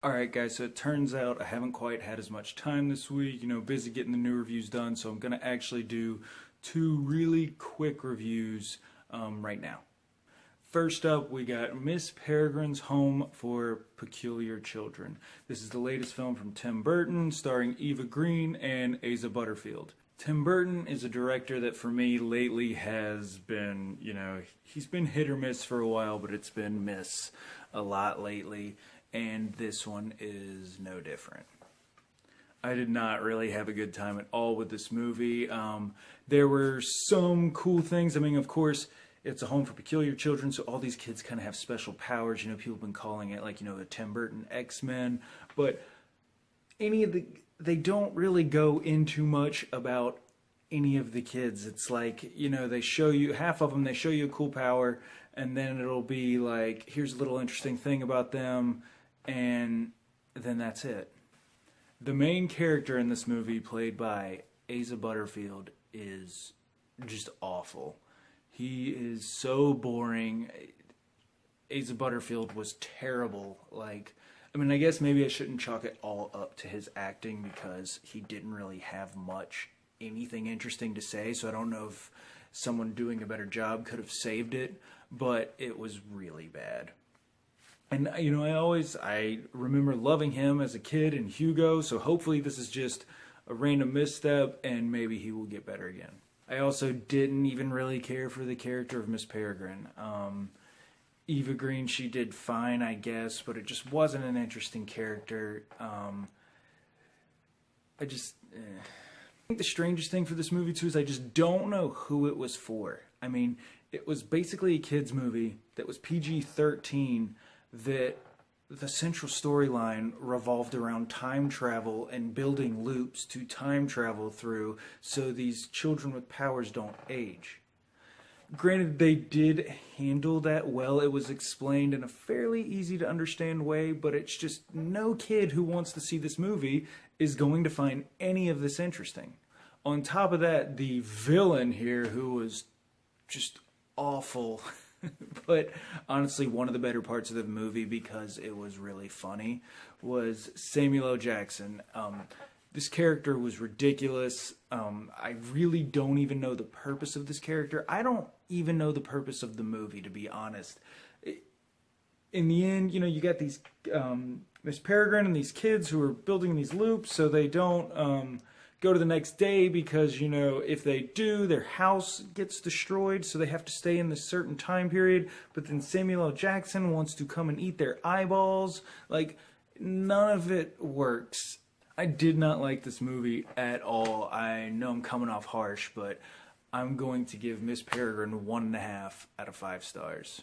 Alright guys, so it turns out I haven't quite had as much time this week, busy getting the new reviews done, so I'm going to actually do two really quick reviews right now. First up, we got Miss Peregrine's Home for Peculiar Children. This is the latest film from Tim Burton, starring Eva Green and Asa Butterfield. Tim Burton is a director that for me lately has been, he's been hit or miss for a while, but it's been miss a lot lately. And this one is no different. I did not really have a good time at all with this movie. There were some cool things. I mean, of course, it's a home for peculiar children, so all these kids kind of have special powers. People have been calling it, like, the Tim Burton X-Men. But they don't really go into much about any of the kids. It's like, they show you, half of them, they show you a cool power, and then it'll be like, here's a little interesting thing about them, and then that's it. The main character in this movie, played by Asa Butterfield, is just awful. He is so boring. Asa Butterfield was terrible. I guess maybe I shouldn't chalk it all up to his acting because he didn't really have anything interesting to say, so I don't know if someone doing a better job could have saved it, but it was really bad. And, I remember loving him as a kid in Hugo, so hopefully this is just a random misstep and maybe he will get better again. I also didn't even really care for the character of Miss Peregrine. Eva Green, she did fine, I guess, but it just wasn't an interesting character. I think the strangest thing for this movie, too, is I just don't know who it was for. I mean, it was basically a kid's movie that was PG-13, that the central storyline revolved around time travel and building loops to time travel through so these children with powers don't age. Granted, they did handle that well. It was explained in a fairly easy to understand way, but it's just no kid who wants to see this movie is going to find any of this interesting. On top of that, the villain here, who was just awful, but honestly one of the better parts of the movie because it was really funny, was Samuel L. Jackson. This character was ridiculous. I really don't even know the purpose of this character. I don't even know the purpose of the movie, to be honest. In the end, you got these Miss Peregrine and these kids who are building these loops so they don't go to the next day because, if they do, their house gets destroyed, so they have to stay in this certain time period. But then Samuel L. Jackson wants to come and eat their eyeballs. None of it works. I did not like this movie at all. I know I'm coming off harsh, but I'm going to give Miss Peregrine 1.5 out of 5 stars.